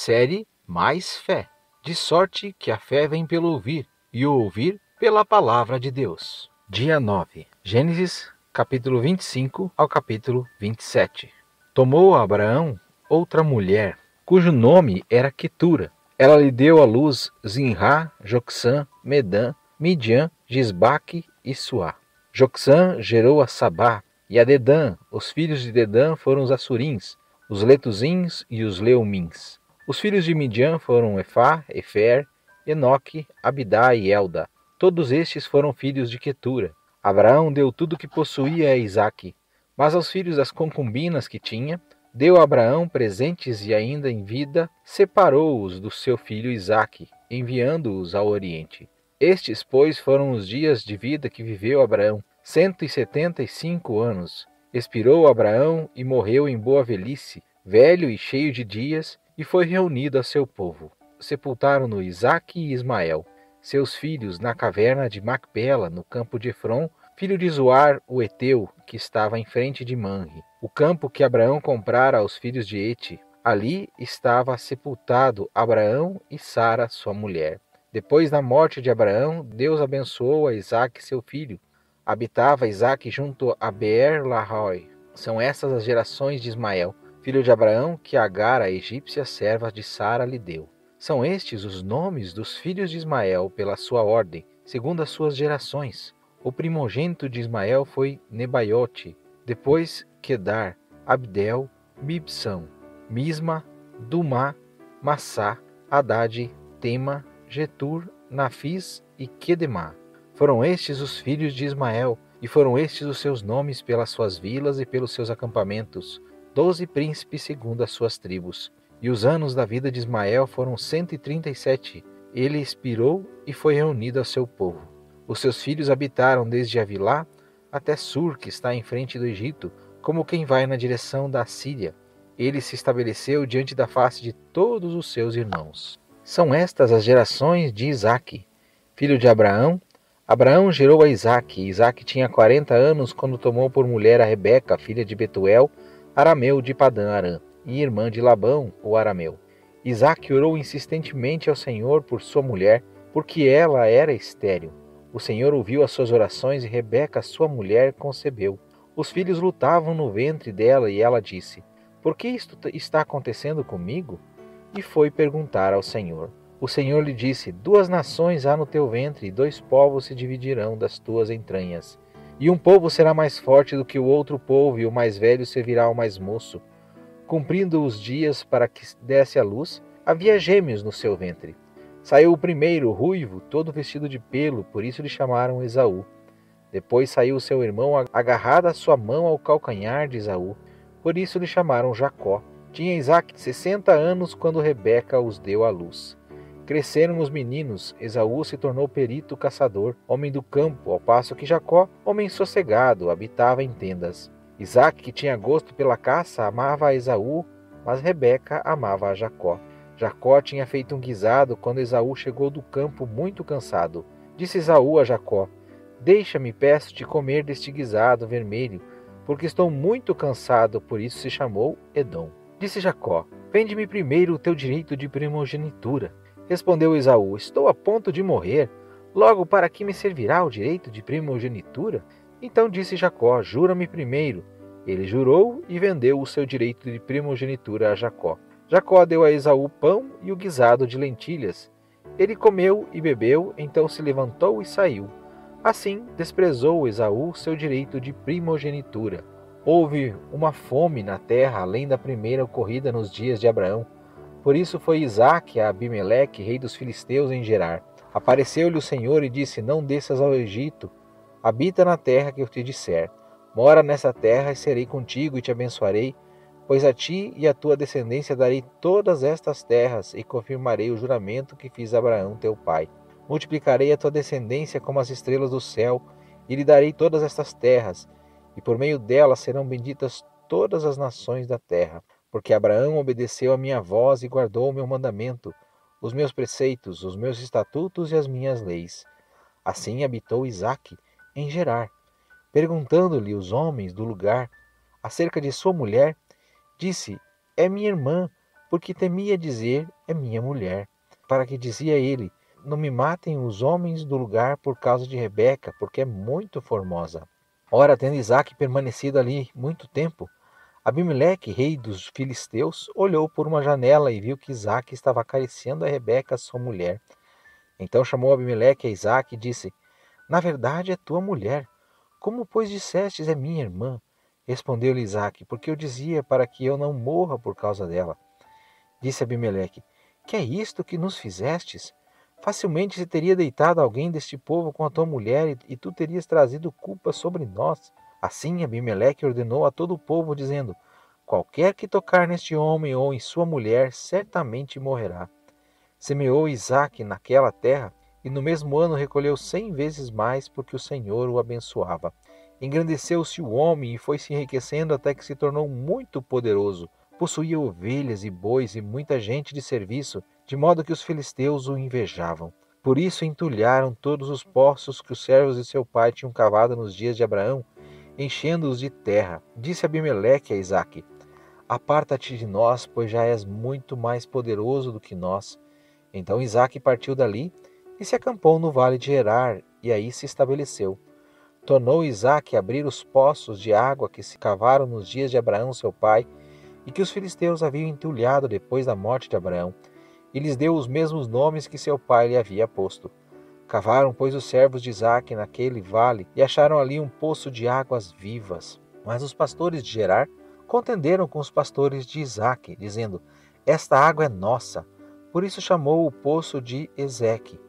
Série Mais Fé. De sorte que a fé vem pelo ouvir, e o ouvir pela palavra de Deus. Dia 9. Gênesis, capítulo 25 ao capítulo 27. Tomou Abraão outra mulher, cujo nome era Quetura. Ela lhe deu à luz Zinrá, Jocsã, Medã, Midian, Gisbaque e Suá. Jocsã gerou a Sabá e a Dedã. Os filhos de Dedã foram os Assurins, os Letuzins e os Leumins. Os filhos de Midian foram Efá, Efer, Enoque, Abidá e Elda. Todos estes foram filhos de Quetura. Abraão deu tudo o que possuía a Isaque, mas aos filhos das concubinas que tinha, deu a Abraão presentes e ainda em vida separou-os do seu filho Isaque, enviando-os ao Oriente. Estes, pois, foram os dias de vida que viveu Abraão, 175 anos. Expirou Abraão e morreu em boa velhice, velho e cheio de dias, e foi reunido a seu povo. Sepultaram-no Isaque e Ismael, seus filhos, na caverna de Macpela, no campo de Efron, filho de Zoar, o Eteu, que estava em frente de Manre, o campo que Abraão comprara aos filhos de Heti. Ali estava sepultado Abraão e Sara, sua mulher. Depois da morte de Abraão, Deus abençoou a Isaque, seu filho. Habitava Isaque junto a Beer-Lahai. São essas as gerações de Ismael, filho de Abraão, que Agar, a egípcia serva de Sara, lhe deu. São estes os nomes dos filhos de Ismael pela sua ordem, segundo as suas gerações. O primogênito de Ismael foi Nebaiote, depois Quedar, Abdel, Mibsão, Misma, Dumá, Massá, Haddad, Tema, Getur, Nafis e Quedemá. Foram estes os filhos de Ismael, e foram estes os seus nomes pelas suas vilas e pelos seus acampamentos, 12 príncipes segundo as suas tribos. E os anos da vida de Ismael foram 137. Ele expirou e foi reunido ao seu povo. Os seus filhos habitaram desde Avilá até Sur, que está em frente do Egito, como quem vai na direção da Síria. Ele se estabeleceu diante da face de todos os seus irmãos. São estas as gerações de Isaque, filho de Abraão. Abraão gerou a Isaque. Isaque tinha 40 anos quando tomou por mulher a Rebeca, filha de Betuel, arameu de Padã-Arã, e irmã de Labão, o arameu. Isaque orou insistentemente ao Senhor por sua mulher, porque ela era estéril. O Senhor ouviu as suas orações e Rebeca, sua mulher, concebeu. Os filhos lutavam no ventre dela e ela disse: "Por que isto está acontecendo comigo?" E foi perguntar ao Senhor. O Senhor lhe disse: "2 nações há no teu ventre, e 2 povos se dividirão das tuas entranhas. E um povo será mais forte do que o outro povo, e o mais velho servirá ao mais moço." Cumprindo os dias para que desse à luz, havia gêmeos no seu ventre. Saiu o primeiro, ruivo, todo vestido de pelo, por isso lhe chamaram Esaú. Depois saiu seu irmão, agarrada a sua mão ao calcanhar de Esaú, por isso lhe chamaram Jacó. Tinha Isaque 60 anos quando Rebeca os deu à luz. Cresceram os meninos, Esaú se tornou perito caçador, homem do campo, ao passo que Jacó, homem sossegado, habitava em tendas. Isaque, que tinha gosto pela caça, amava a Esaú, mas Rebeca amava a Jacó. Jacó tinha feito um guisado quando Esaú chegou do campo muito cansado. Disse Esaú a Jacó: "Deixa-me, peço-te, comer deste guisado vermelho, porque estou muito cansado." Por isso se chamou Edom. Disse Jacó: "Vende-me primeiro o teu direito de primogenitura." Respondeu Esaú: "Estou a ponto de morrer. Logo, para que me servirá o direito de primogenitura?" Então disse Jacó: "Jura-me primeiro." Ele jurou e vendeu o seu direito de primogenitura a Jacó. Jacó deu a Esaú pão e o guisado de lentilhas. Ele comeu e bebeu, então se levantou e saiu. Assim desprezou Esaú seu direito de primogenitura. Houve uma fome na terra além da primeira ocorrida nos dias de Abraão. Por isso foi Isaque a Abimeleque, rei dos filisteus, em Gerar. Apareceu-lhe o Senhor e disse: "Não desças ao Egito. Habita na terra que eu te disser. Mora nessa terra e serei contigo e te abençoarei, pois a ti e à tua descendência darei todas estas terras e confirmarei o juramento que fiz a Abraão teu pai. Multiplicarei a tua descendência como as estrelas do céu e lhe darei todas estas terras, e por meio delas serão benditas todas as nações da terra, porque Abraão obedeceu a minha voz e guardou o meu mandamento, os meus preceitos, os meus estatutos e as minhas leis." Assim habitou Isaque em Gerar. Perguntando-lhe os homens do lugar acerca de sua mulher, disse: "É minha irmã, porque temia dizer: é minha mulher. Para que dizia ele: não me matem os homens do lugar por causa de Rebeca, porque é muito formosa. Ora, tendo Isaque permanecido ali muito tempo, Abimeleque, rei dos filisteus, olhou por uma janela e viu que Isaque estava acariciando a Rebeca, sua mulher. Então chamou Abimeleque a Isaque e disse: na verdade é tua mulher. Como, pois, dissestes: é minha irmã? Respondeu-lhe Isaque: porque eu dizia para que eu não morra por causa dela. Disse Abimeleque: que é isto que nos fizestes? Facilmente se teria deitado alguém deste povo com a tua mulher, e tu terias trazido culpa sobre nós. Assim Abimeleque ordenou a todo o povo, dizendo: qualquer que tocar neste homem ou em sua mulher, certamente morrerá. Semeou Isaque naquela terra, e no mesmo ano recolheu 100 vezes mais, porque o Senhor o abençoava. Engrandeceu-se o homem e foi se enriquecendo até que se tornou muito poderoso. Possuía ovelhas e bois e muita gente de serviço, de modo que os filisteus o invejavam. Por isso entulharam todos os poços que os servos de seu pai tinham cavado nos dias de Abraão, enchendo-os de terra. Disse Abimeleque a Isaque: aparta-te de nós, pois já és muito mais poderoso do que nós. Então Isaque partiu dali e se acampou no vale de Gerar, e aí se estabeleceu. Tornou Isaque a abrir os poços de água que se cavaram nos dias de Abraão seu pai, e que os filisteus haviam entulhado depois da morte de Abraão, e lhes deu os mesmos nomes que seu pai lhe havia posto. Cavaram, pois, os servos de Isaque naquele vale, e acharam ali um poço de águas vivas. Mas os pastores de Gerar contenderam com os pastores de Isaque, dizendo: esta água é nossa. Por isso chamou o poço de Ezeque,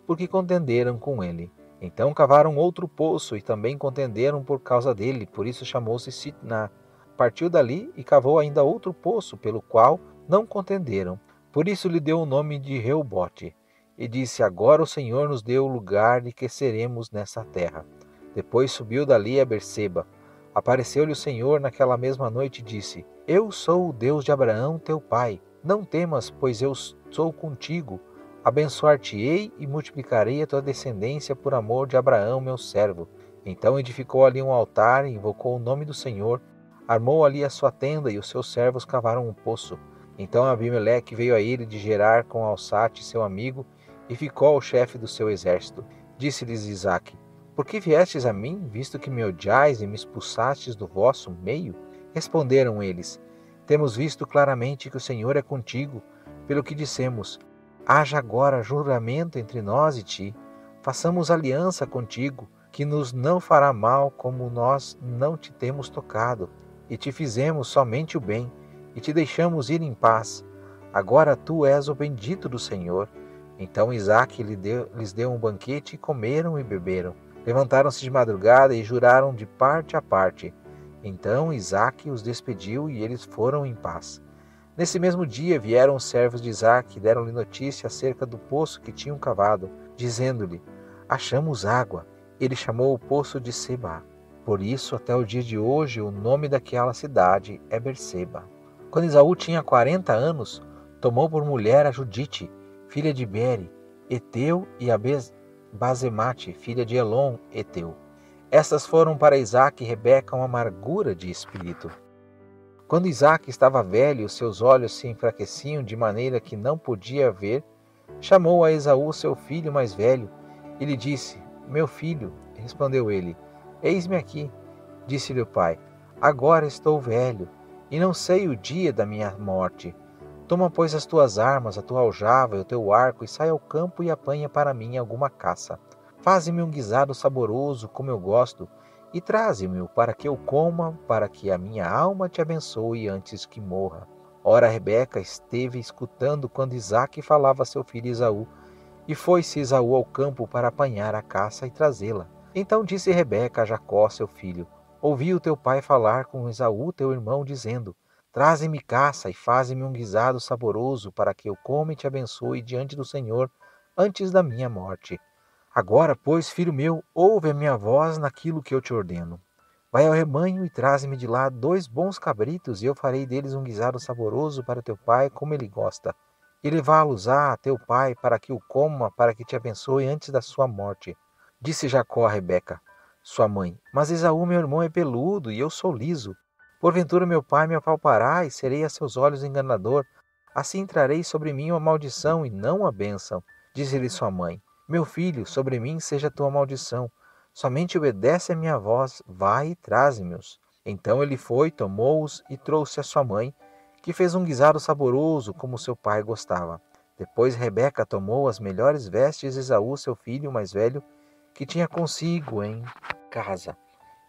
porque contenderam com ele. Então cavaram outro poço e também contenderam por causa dele, por isso chamou-se Sitná. Partiu dali e cavou ainda outro poço, pelo qual não contenderam. Por isso lhe deu o nome de Reobote. E disse: agora o Senhor nos deu o lugar de que seremos nessa terra. Depois subiu dali a Berseba. Apareceu-lhe o Senhor naquela mesma noite e disse: eu sou o Deus de Abraão teu pai. Não temas, pois eu sou contigo. Abençoar-te-ei e multiplicarei a tua descendência por amor de Abraão meu servo. Então edificou ali um altar e invocou o nome do Senhor. Armou ali a sua tenda e os seus servos cavaram um poço. Então Abimeleque veio a ele de Gerar com Alçate, seu amigo, e ficou ao chefe do seu exército. Disse-lhes Isaque: por que viestes a mim, visto que me odiais e me expulsastes do vosso meio? Responderam eles: temos visto claramente que o Senhor é contigo, pelo que dissemos: haja agora juramento entre nós e ti. Façamos aliança contigo, que nos não fará mal, como nós não te temos tocado, e te fizemos somente o bem, e te deixamos ir em paz. Agora tu és o bendito do Senhor. Então Isaque lhes deu um banquete, e comeram e beberam. Levantaram-se de madrugada e juraram de parte a parte. Então Isaque os despediu e eles foram em paz. Nesse mesmo dia vieram os servos de Isaque e deram-lhe notícia acerca do poço que tinham cavado, dizendo-lhe: achamos água. Ele chamou o poço de Seba. Por isso, até o dia de hoje, o nome daquela cidade é Berseba. Quando Esaú tinha 40 anos, tomou por mulher a Judite, filha de Bere, Eteu, e a Basemate, filha de Elon, Eteu. Estas foram para Isaque e Rebeca uma amargura de espírito. Quando Isaque estava velho e os seus olhos se enfraqueciam de maneira que não podia ver, chamou a Esaú, seu filho mais velho, e lhe disse: meu filho. Respondeu ele: eis-me aqui. Disse-lhe o pai: agora estou velho, e não sei o dia da minha morte. Toma, pois, as tuas armas, a tua aljava e o teu arco, e sai ao campo e apanha para mim alguma caça. Faze-me um guisado saboroso, como eu gosto, e traze-me-o para que eu coma, para que a minha alma te abençoe antes que morra. Ora, Rebeca esteve escutando quando Isaque falava a seu filho Esaú, e foi-se Esaú ao campo para apanhar a caça e trazê-la. Então disse Rebeca a Jacó, seu filho: ouvi o teu pai falar com Esaú, teu irmão, dizendo: traze-me caça e faze-me um guisado saboroso, para que eu coma e te abençoe diante do Senhor antes da minha morte. Agora, pois, filho meu, ouve a minha voz naquilo que eu te ordeno. Vai ao rebanho e traze-me de lá 2 bons cabritos, e eu farei deles um guisado saboroso para teu pai, como ele gosta. E levá-los a teu pai, para que o coma, para que te abençoe antes da sua morte. Disse Jacó a Rebeca, sua mãe: mas Esaú, meu irmão, é peludo, e eu sou liso. Porventura meu pai me apalpará, e serei a seus olhos enganador. Assim trarei sobre mim uma maldição e não a bênção. Disse-lhe sua mãe: Meu filho, sobre mim seja a tua maldição. Somente obedece a minha voz, vai e traze-me-os. Então ele foi, tomou-os e trouxe a sua mãe, que fez um guisado saboroso, como seu pai gostava. Depois Rebeca tomou as melhores vestes de Esaú, seu filho mais velho, que tinha consigo em casa,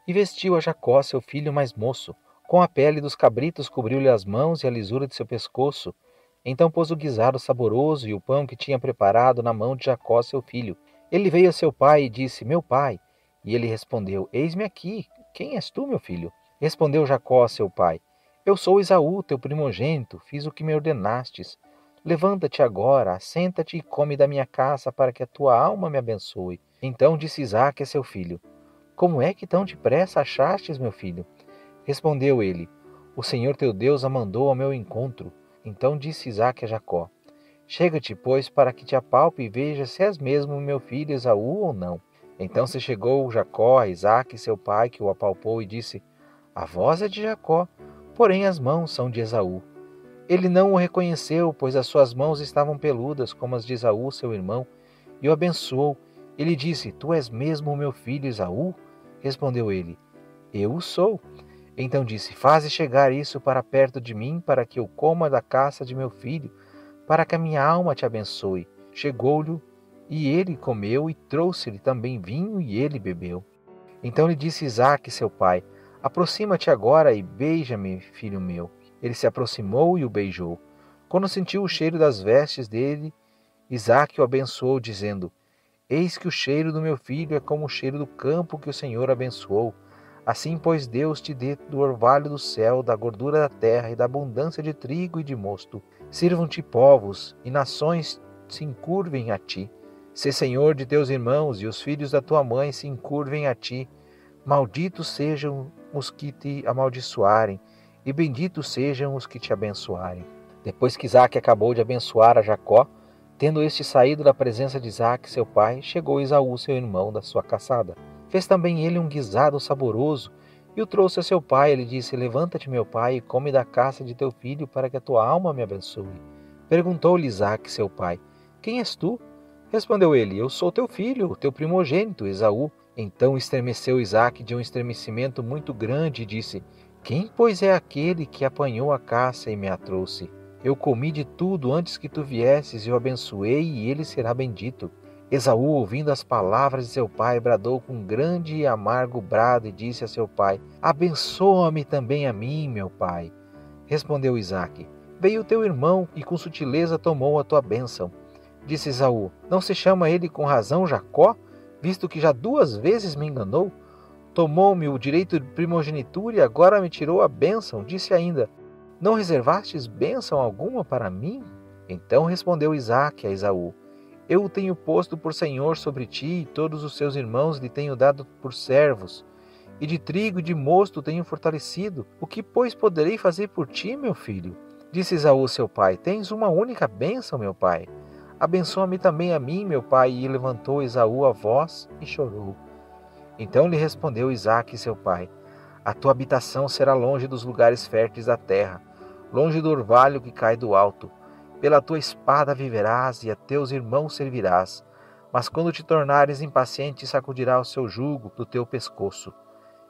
e vestiu a Jacó, seu filho mais moço. Com a pele dos cabritos cobriu-lhe as mãos e a lisura de seu pescoço. Então pôs o guisado saboroso e o pão que tinha preparado na mão de Jacó, seu filho. Ele veio a seu pai e disse: Meu pai. E ele respondeu: Eis-me aqui. Quem és tu, meu filho? Respondeu Jacó a seu pai: Eu sou Esaú, teu primogênito. Fiz o que me ordenastes. Levanta-te agora, assenta-te e come da minha caça, para que a tua alma me abençoe. Então disse Isaque a seu filho: Como é que tão depressa achastes, meu filho? Respondeu ele: O Senhor teu Deus a mandou ao meu encontro. Então disse Isaque a Jacó: Chega-te, pois, para que te apalpe e veja se és mesmo meu filho Esaú ou não. Então se chegou Jacó a Isaque, seu pai, que o apalpou e disse: A voz é de Jacó, porém as mãos são de Esaú. Ele não o reconheceu, pois as suas mãos estavam peludas, como as de Esaú, seu irmão, e o abençoou. Ele disse: Tu és mesmo o meu filho Esaú? Respondeu ele: Eu o sou. Então disse: Faze chegar isso para perto de mim, para que eu coma da caça de meu filho, para que a minha alma te abençoe. Chegou-lhe, e ele comeu, e trouxe-lhe também vinho, e ele bebeu. Então lhe disse Isaque, seu pai: Aproxima-te agora e beija-me, filho meu. Ele se aproximou e o beijou. Quando sentiu o cheiro das vestes dele, Isaque o abençoou, dizendo: Eis que o cheiro do meu filho é como o cheiro do campo que o Senhor abençoou. Assim, pois, Deus te dê do orvalho do céu, da gordura da terra e da abundância de trigo e de mosto. Sirvam-te povos, e nações se encurvem a ti. Sê senhor de teus irmãos, e os filhos da tua mãe se encurvem a ti. Malditos sejam os que te amaldiçoarem, e benditos sejam os que te abençoarem. Depois que Isaque acabou de abençoar a Jacó, tendo este saído da presença de Isaque, seu pai, chegou Esaú, seu irmão, da sua caçada. Fez também ele um guisado saboroso, e o trouxe a seu pai. Ele disse: Levanta-te, meu pai, e come da caça de teu filho, para que a tua alma me abençoe. Perguntou-lhe Isaque, seu pai: Quem és tu? Respondeu ele: Eu sou teu filho, o teu primogênito, Esaú. Então estremeceu Isaque de um estremecimento muito grande e disse: Quem, pois, é aquele que apanhou a caça e me a trouxe? Eu comi de tudo antes que tu viesses, e o abençoei, e ele será bendito. Esaú, ouvindo as palavras de seu pai, bradou com grande e amargo brado e disse a seu pai: Abençoa-me também a mim, meu pai. Respondeu Isaque: Veio teu irmão e com sutileza tomou a tua bênção. Disse Esaú: Não se chama ele com razão Jacó, visto que já 2 vezes me enganou? Tomou-me o direito de primogenitura e agora me tirou a bênção. Disse ainda: Não reservastes bênção alguma para mim? Então respondeu Isaque a Esaú: Eu o tenho posto por senhor sobre ti, e todos os seus irmãos lhe tenho dado por servos, e de trigo e de mosto tenho fortalecido. O que, pois, poderei fazer por ti, meu filho? Disse Esaú seu pai: Tens uma única bênção, meu pai. Abençoa-me também a mim, meu pai. E levantou Esaú a voz e chorou. Então lhe respondeu Isaque seu pai: A tua habitação será longe dos lugares férteis da terra, longe do orvalho que cai do alto. Pela tua espada viverás e a teus irmãos servirás. Mas quando te tornares impaciente, sacudirá o seu jugo do teu pescoço.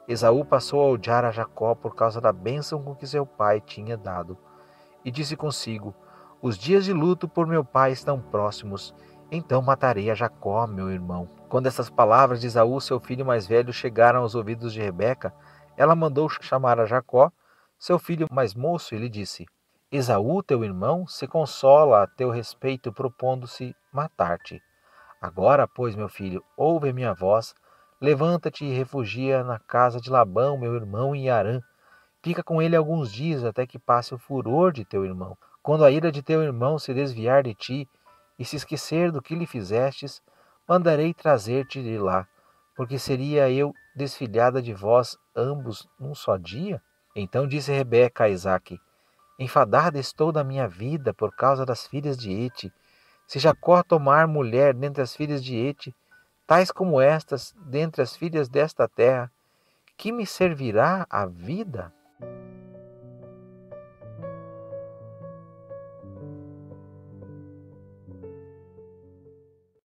Esaú passou a odiar a Jacó por causa da bênção com que seu pai tinha dado. E disse consigo: Os dias de luto por meu pai estão próximos, então matarei a Jacó, meu irmão. Quando essas palavras de Esaú, seu filho mais velho, chegaram aos ouvidos de Rebeca, ela mandou chamar a Jacó, seu filho mais moço, e lhe disse: Esaú, teu irmão, se consola a teu respeito, propondo-se matar-te. Agora, pois, meu filho, ouve a minha voz, levanta-te e refugia na casa de Labão, meu irmão, em Harã. Fica com ele alguns dias, até que passe o furor de teu irmão. Quando a ira de teu irmão se desviar de ti, e se esquecer do que lhe fizestes, mandarei trazer-te de lá, porque seria eu desfilhada de vós ambos num só dia? Então disse Rebeca a Isaque: Enfadada estou da minha vida por causa das filhas de Hete. Se Jacó tomar mulher dentre as filhas de Hete, tais como estas dentre as filhas desta terra, que me servirá a vida?